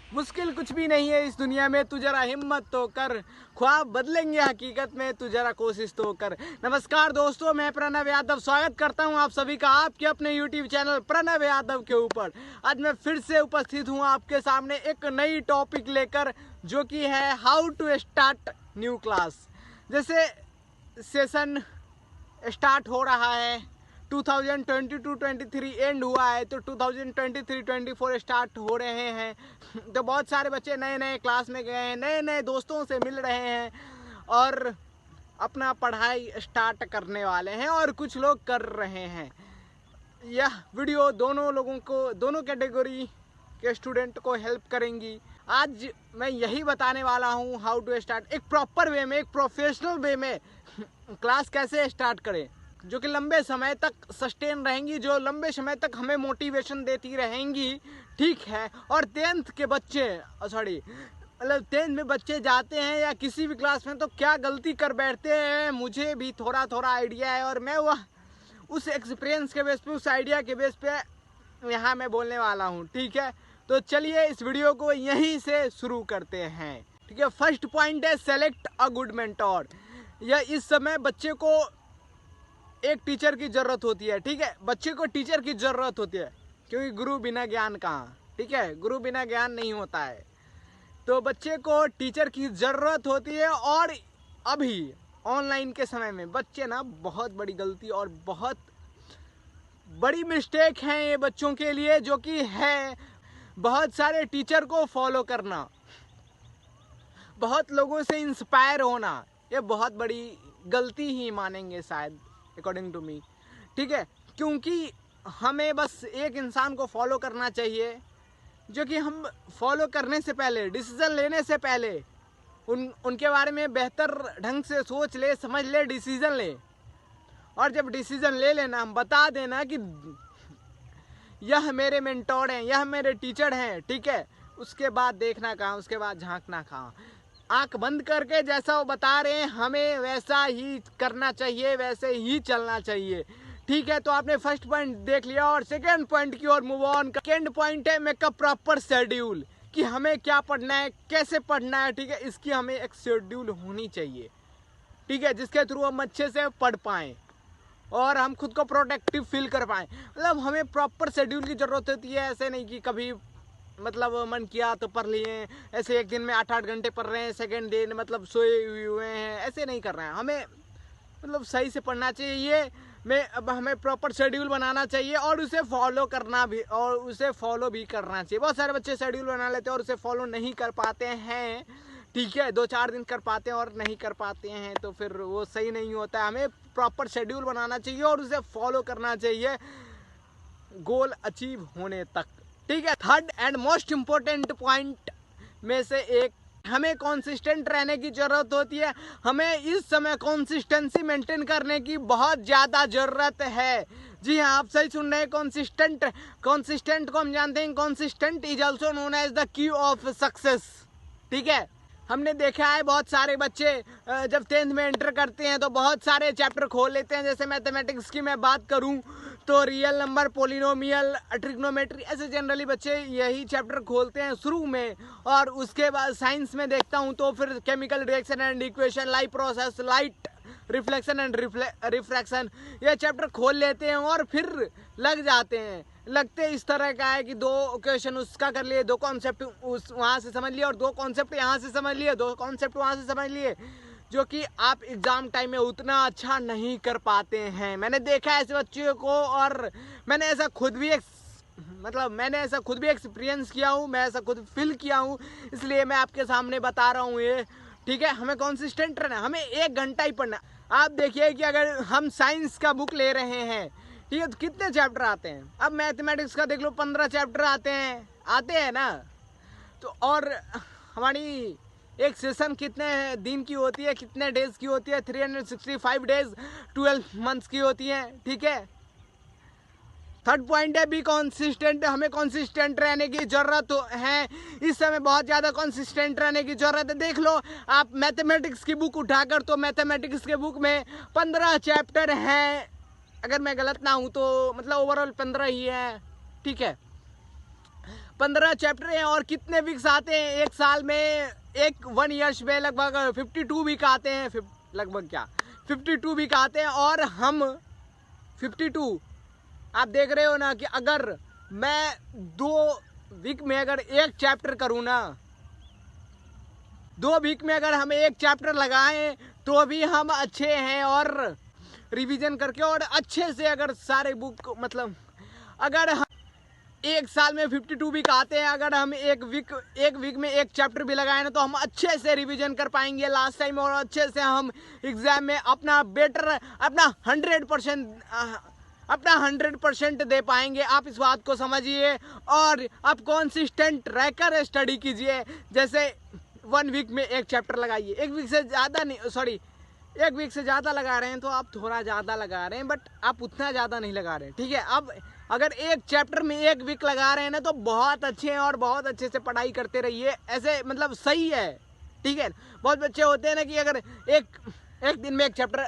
मुश्किल कुछ भी नहीं है इस दुनिया में, तू जरा हिम्मत तो कर, ख्वाब बदलेंगे हकीकत में, तू जरा कोशिश तो कर। नमस्कार दोस्तों, मैं प्रणव यादव स्वागत करता हूं आप सभी का आपके अपने YouTube चैनल प्रणव यादव के ऊपर। आज मैं फिर से उपस्थित हूं आपके सामने एक नई टॉपिक लेकर, जो कि है how to start new class. जैसे सेशन स्टार्ट हो रहा है, 2022-23 एंड हुआ है, तो 2023-24 स्टार्ट हो रहे हैं। तो बहुत सारे बच्चे नए नए क्लास में गए हैं, नए नए दोस्तों से मिल रहे हैं और अपना पढ़ाई स्टार्ट करने वाले हैं, और कुछ लोग कर रहे हैं। यह वीडियो दोनों लोगों को, दोनों कैटेगरी के स्टूडेंट को हेल्प करेंगी। आज मैं यही बताने वाला हूँ हाउ टू स्टार्ट, एक प्रॉपर वे में, एक प्रोफेशनल वे में क्लास कैसे स्टार्ट करें, जो कि लंबे समय तक सस्टेन रहेंगी, जो लंबे समय तक हमें मोटिवेशन देती रहेंगी। ठीक है। और 10th के बच्चे, मतलब 10th में बच्चे जाते हैं या किसी भी क्लास में, तो क्या गलती कर बैठते हैं, मुझे भी थोड़ा थोड़ा आइडिया है, और मैं वह उस एक्सपीरियंस के बेस पे, उस आइडिया के बेस पे यहाँ मैं बोलने वाला हूँ। ठीक है, तो चलिए इस वीडियो को यहीं से शुरू करते हैं। ठीक है, फर्स्ट पॉइंट है सेलेक्ट अ गुड मेंटोर। या इस समय बच्चे को एक टीचर की ज़रूरत होती है। ठीक है, बच्चे को टीचर की ज़रूरत होती है, क्योंकि गुरु बिना ज्ञान कहाँ। ठीक है, गुरु बिना ज्ञान नहीं होता है, तो बच्चे को टीचर की ज़रूरत होती है। और अभी ऑनलाइन के समय में बच्चे ना, बहुत बड़ी गलती और बहुत बड़ी मिस्टेक है ये बच्चों के लिए, जो कि है बहुत सारे टीचर को फॉलो करना, बहुत लोगों से इंस्पायर होना। ये बहुत बड़ी गलती ही मानेंगे शायद, अकॉर्डिंग टू मी। ठीक है, क्योंकि हमें बस एक इंसान को फॉलो करना चाहिए, जो कि हम फॉलो करने से पहले, डिसीज़न लेने से पहले उनके बारे में बेहतर ढंग से सोच ले, समझ ले, डिसीज़न ले। और जब डिसीज़न ले लेना, हम बता देना कि यह मेरे मेंटोर हैं, यह मेरे टीचर हैं। ठीक है, उसके बाद देखना कहाँ, उसके बाद झांकना कहाँ। आंख बंद करके जैसा वो बता रहे हैं हमें वैसा ही करना चाहिए, वैसे ही चलना चाहिए। ठीक है, तो आपने फर्स्ट पॉइंट देख लिया, और सेकंड पॉइंट की ओर मूव ऑन। सेकंड पॉइंट है मेक अ प्रॉपर शेड्यूल, कि हमें क्या पढ़ना है, कैसे पढ़ना है। ठीक है, इसकी हमें एक शेड्यूल होनी चाहिए। ठीक है, जिसके थ्रू हम अच्छे से पढ़ पाएँ और हम खुद को प्रोडक्टिव फील कर पाएँ। मतलब हमें प्रॉपर शेड्यूल की ज़रूरत होती है। ऐसे नहीं कि कभी मतलब मन किया तो पढ़ लिए, ऐसे एक दिन में 8-8 घंटे पढ़ रहे हैं, सेकेंड दिन मतलब सोए हुए हैं, ऐसे नहीं कर रहे हैं। हमें मतलब सही से पढ़ना चाहिए। अब हमें प्रॉपर शेड्यूल बनाना चाहिए और उसे फॉलो करना भी, और उसे फॉलो भी करना चाहिए। बहुत सारे बच्चे शेड्यूल बना लेते हैं और उसे फॉलो नहीं कर पाते हैं। ठीक है, 2-4 दिन कर पाते हैं और नहीं कर पाते हैं, तो फिर वो सही नहीं होता है। हमें प्रॉपर शेड्यूल बनाना चाहिए और उसे फॉलो करना चाहिए गोल अचीव होने तक। ठीक है, third and most important point में से एक, हमें कंसिस्टेंट रहने की ज़रूरत होती है। हमें इस समय कंसिस्टेंसी मेंटेन करने की बहुत ज़्यादा ज़रूरत है। जी हाँ, आप सही सुन रहे हैं, कंसिस्टेंट को हम जानते हैं, consistent is also known as the key of success. ठीक है, हमने देखा है बहुत सारे बच्चे जब 10th में एंटर करते हैं तो बहुत सारे चैप्टर खोल लेते हैं। जैसे मैथमेटिक्स की मैं बात करूं तो रियल नंबर, पोलिनोमियल, ट्रिग्नोमेट्री, ऐसे जनरली बच्चे यही चैप्टर खोलते हैं शुरू में। और उसके बाद साइंस में देखता हूं तो फिर chemical reaction and equation, light process, light reflection and refraction, ये चैप्टर खोल लेते हैं और फिर लग जाते हैं। लगते इस तरह का है कि 2 क्वेश्चन उसका कर लिए, 2 कॉन्सेप्ट उस वहाँ से समझ लिए, और 2 कॉन्सेप्ट यहाँ से समझ लिए, 2 कॉन्सेप्ट वहाँ से समझ लिए, जो कि आप एग्ज़ाम टाइम में उतना अच्छा नहीं कर पाते हैं। मैंने देखा है ऐसे बच्चों को, और मैंने ऐसा खुद भी एक्सपीरियंस किया हूँ, मैं ऐसा खुद फील किया हूँ, इसलिए मैं आपके सामने बता रहा हूँ ये। ठीक है, हमें कंसिस्टेंट रहना, हमें 1 घंटा ही पढ़ना। आप देखिए कि अगर हम साइंस का बुक ले रहे हैं, ठीक है, तो कितने चैप्टर आते हैं। अब मैथमेटिक्स का देख लो, 15 चैप्टर आते हैं ना। तो और हमारी एक सेशन कितने दिन की होती है, कितने डेज की होती है, 365 डेज 12 मंथ्स की होती है। ठीक है, थर्ड पॉइंट है बी कंसिस्टेंट। हमें कंसिस्टेंट रहने की ज़रूरत है, इस समय बहुत ज़्यादा कंसिस्टेंट रहने की ज़रूरत है। देख लो आप मैथमेटिक्स की बुक उठाकर, तो मैथमेटिक्स के बुक में 15 चैप्टर हैं, अगर मैं गलत ना हूँ तो, मतलब ओवरऑल 15 ही है। ठीक है, 15 चैप्टर हैं और कितने वीक्स आते हैं एक साल में, 1 ईयर्स में लगभग 52 वीक आते हैं, लगभग क्या 52 वीक आते हैं। और हम 52 आप देख रहे हो ना कि अगर मैं 2 वीक में अगर एक चैप्टर करूँ ना, 2 वीक में अगर हम एक चैप्टर लगाएं तो भी हम अच्छे हैं। और रिवीजन करके और अच्छे से अगर सारे बुक मतलब अगर हम एक साल में 52 वीक आते हैं, अगर हम एक वीक में एक चैप्टर भी लगाए ना तो हम अच्छे से रिवीजन कर पाएंगे लास्ट टाइम और अच्छे से हम एग्जाम में अपना बेटर अपना 100% दे पाएंगे। आप इस बात को समझिए और आप कंसिस्टेंट रहकर स्टडी कीजिए। जैसे 1 वीक में एक चैप्टर लगाइए, 1 वीक से ज़्यादा नहीं, सॉरी 1 वीक से ज़्यादा लगा रहे हैं तो आप थोड़ा ज़्यादा लगा रहे हैं, बट आप उतना ज़्यादा नहीं लगा रहे हैं, ठीक है। अब अगर एक चैप्टर में 1 वीक लगा रहे हैं ना तो बहुत अच्छे हैं और बहुत अच्छे से पढ़ाई करते रहिए, ऐसे मतलब सही है, ठीक है। बहुत बच्चे होते हैं ना कि अगर एक दिन में एक चैप्टर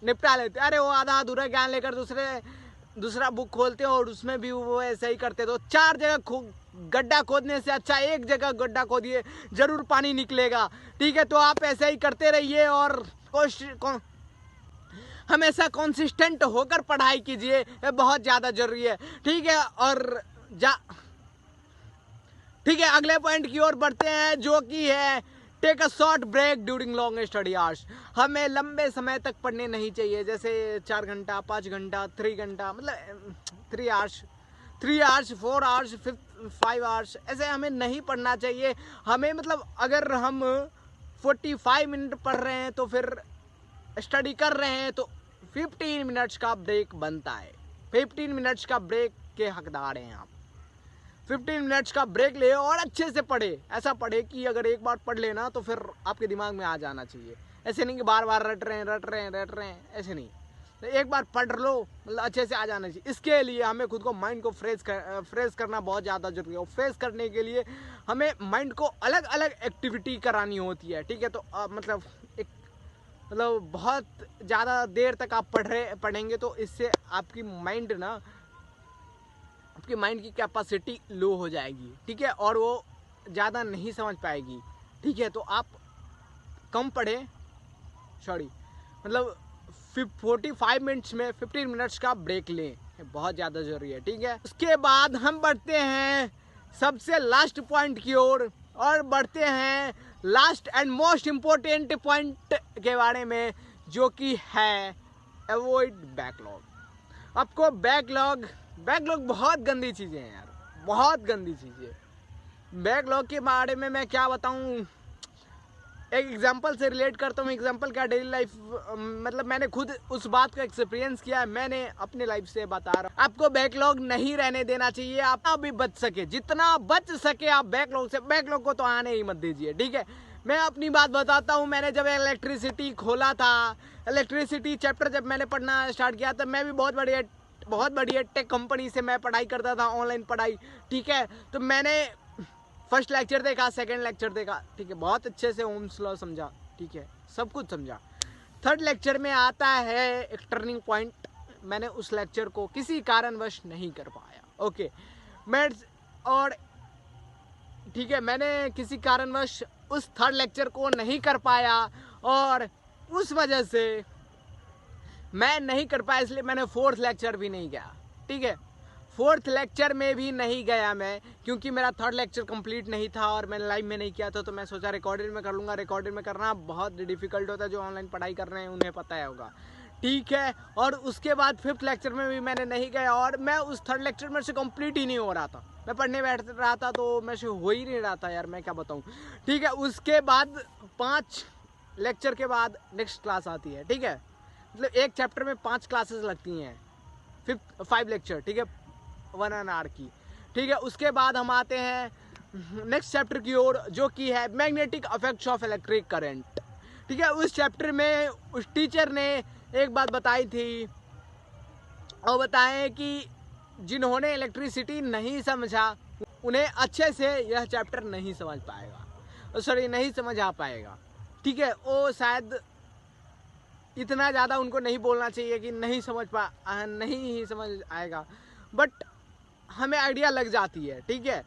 निपटा लेते, अरे वो आधा अधूरा ज्ञान लेकर दूसरा बुक खोलते हैं और उसमें भी वो ऐसे ही करते। तो 4 जगह गड्ढा खोदने से अच्छा 1 जगह गड्ढा खोदिए, जरूर पानी निकलेगा, ठीक है। तो आप ऐसे ही करते रहिए और हमेशा कंसिस्टेंट होकर पढ़ाई कीजिए, ये बहुत ज़्यादा जरूरी है, ठीक है। और ठीक है, अगले पॉइंट की ओर बढ़ते हैं जो कि है take a short break during long study hours. हमें लंबे समय तक पढ़ने नहीं चाहिए, जैसे 4 घंटा 5 घंटा 3 घंटा मतलब 3 आवर्स 4 आवर्स 5 आवर्स ऐसे हमें नहीं पढ़ना चाहिए। हमें मतलब अगर हम 45 मिनट पढ़ रहे हैं तो फिर स्टडी कर रहे हैं तो 15 मिनट्स का ब्रेक बनता है। 15 मिनट्स का ब्रेक के हकदार हैं आप। 15 मिनट्स का ब्रेक ले और अच्छे से पढ़े, ऐसा पढ़े कि अगर एक बार पढ़ लेना तो फिर आपके दिमाग में आ जाना चाहिए। ऐसे नहीं कि बार बार रट रहे हैं, ऐसे नहीं। तो एक बार पढ़ लो मतलब अच्छे से आ जाना चाहिए। इसके लिए हमें खुद को माइंड को फ्रेश करना बहुत ज़्यादा जरूरी है। और फ्रेश करने के लिए हमें माइंड को अलग अलग एक्टिविटी करानी होती है, ठीक है। तो मतलब बहुत ज़्यादा देर तक आप पढ़ेंगे तो इससे आपकी माइंड की कैपेसिटी लो हो जाएगी, ठीक है, और वो ज़्यादा नहीं समझ पाएगी, ठीक है। तो आप कम पढ़ें, मतलब 45 मिनट्स में 15 मिनट्स का ब्रेक लें, बहुत ज़्यादा ज़रूरी है, ठीक है। उसके बाद हम बढ़ते हैं सबसे लास्ट पॉइंट की ओर और बढ़ते हैं last and most important point के बारे में जो कि है अवॉइड बैकलॉग। आपको बैकलॉग बहुत गंदी चीज़ें हैं यार, बहुत गंदी चीज़ें। बैकलॉग के बारे में मैं क्या बताऊं, एक एग्जांपल से रिलेट करता हूँ। एग्जांपल क्या, डेली लाइफ मतलब मैंने खुद उस बात का एक्सपीरियंस किया है, मैंने अपने लाइफ से बता रहा हूँ। आपको बैकलॉग नहीं रहने देना चाहिए, आप भी बच सके, जितना बच सके आप बैकलॉग को तो आने ही मत दीजिए, ठीक है। मैं अपनी बात बताता हूँ। मैंने जब इलेक्ट्रिसिटी खोला था, इलेक्ट्रिसिटी चैप्टर जब मैंने पढ़ना स्टार्ट किया था, मैं भी बहुत बढ़िया टेक कंपनी से मैं पढ़ाई करता था, ऑनलाइन पढ़ाई, ठीक है। तो मैंने फर्स्ट लेक्चर देखा, सेकंड लेक्चर देखा, ठीक है, बहुत अच्छे से ओम्स लॉ समझा, ठीक है, सब कुछ समझा। थर्ड लेक्चर में आता है एक टर्निंग पॉइंट, मैंने उस लेक्चर को किसी कारणवश नहीं कर पाया, ओके। और ठीक है, मैंने किसी कारणवश उस थर्ड लेक्चर को नहीं कर पाया और उस वजह से मैं नहीं कर पाया, इसलिए मैंने फोर्थ लेक्चर भी नहीं गया, ठीक है। फोर्थ लेक्चर में भी नहीं गया मैं, क्योंकि मेरा थर्ड लेक्चर कंप्लीट नहीं था और मैंने लाइव में नहीं किया था। तो मैं सोचा रिकॉर्डेड में कर लूँगा। रिकॉर्डेड में करना बहुत डिफिकल्ट होता है, जो ऑनलाइन पढ़ाई कर रहे हैं उन्हें पता है होगा, ठीक है। और उसके बाद फिफ्थ लेक्चर में भी मैंने नहीं गया और मैं उस थर्ड लेक्चर में से कंप्लीट ही नहीं हो रहा था। मैं पढ़ने बैठ रहा था तो मैं से हो ही नहीं रहा था यार, मैं क्या बताऊँ, ठीक है। उसके बाद 5 लेक्चर के बाद नेक्स्ट क्लास आती है, ठीक है। मतलब एक चैप्टर में 5 क्लासेस लगती हैं, 5 लेक्चर, ठीक है, 1 आवर की, ठीक है। उसके बाद हम आते हैं नेक्स्ट चैप्टर की ओर जो कि है magnetic effects of electric current, ठीक है। उस चैप्टर में उस टीचर ने एक बात बताई थी और बताएं कि जिन्होंने इलेक्ट्रिसिटी नहीं समझा उन्हें अच्छे से यह चैप्टर नहीं समझ पाएगा, सॉरी नहीं समझ आ पाएगा, ठीक है। वो शायद इतना ज़्यादा उनको नहीं बोलना चाहिए कि नहीं ही समझ आएगा, बट हमें आइडिया लग जाती है, ठीक है।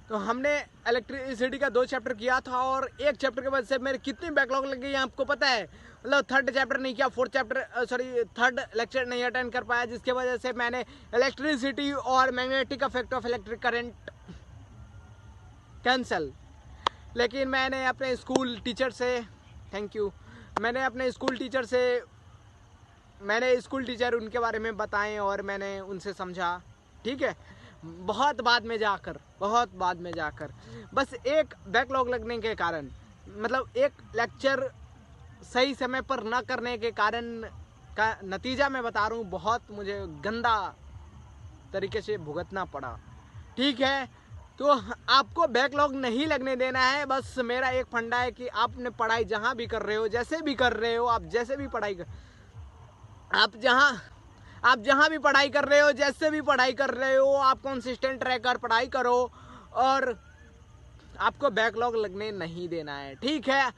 तो हमने इलेक्ट्रिसिटी का 2 चैप्टर किया था और एक चैप्टर के वजह से मेरे कितनी बैकलॉग लग गई है आपको पता है। मतलब 3rd चैप्टर नहीं किया, 3rd लेक्चर नहीं अटेंड कर पाया, जिसके वजह से मैंने इलेक्ट्रिसिटी और magnetic effect of electric current cancel. लेकिन मैंने अपने स्कूल टीचर से मैंने स्कूल टीचर उनके बारे में बताएं और मैंने उनसे समझा, ठीक है, बहुत बाद में जाकर बस एक बैकलॉग लगने के कारण, मतलब एक लेक्चर सही समय पर ना करने के कारण का नतीजा मैं बता रहा हूँ, बहुत मुझे गंदा तरीके से भुगतना पड़ा, ठीक है। तो आपको बैकलॉग नहीं लगने देना है, बस मेरा एक फंडा है कि आपने पढ़ाई जहाँ भी कर रहे हो, जैसे भी कर रहे हो, आप जैसे भी पढ़ाई कर आप जहाँ भी पढ़ाई कर रहे हो, जैसे भी पढ़ाई कर रहे हो, आप कंसिस्टेंट रहकर पढ़ाई करो और आपको बैकलॉग लगने नहीं देना है, ठीक है।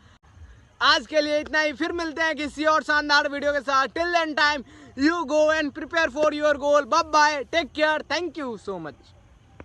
आज के लिए इतना ही, फिर मिलते हैं किसी और शानदार वीडियो के साथ। Till then time you go and prepare for your goal. Bye bye, take care, thank you so much.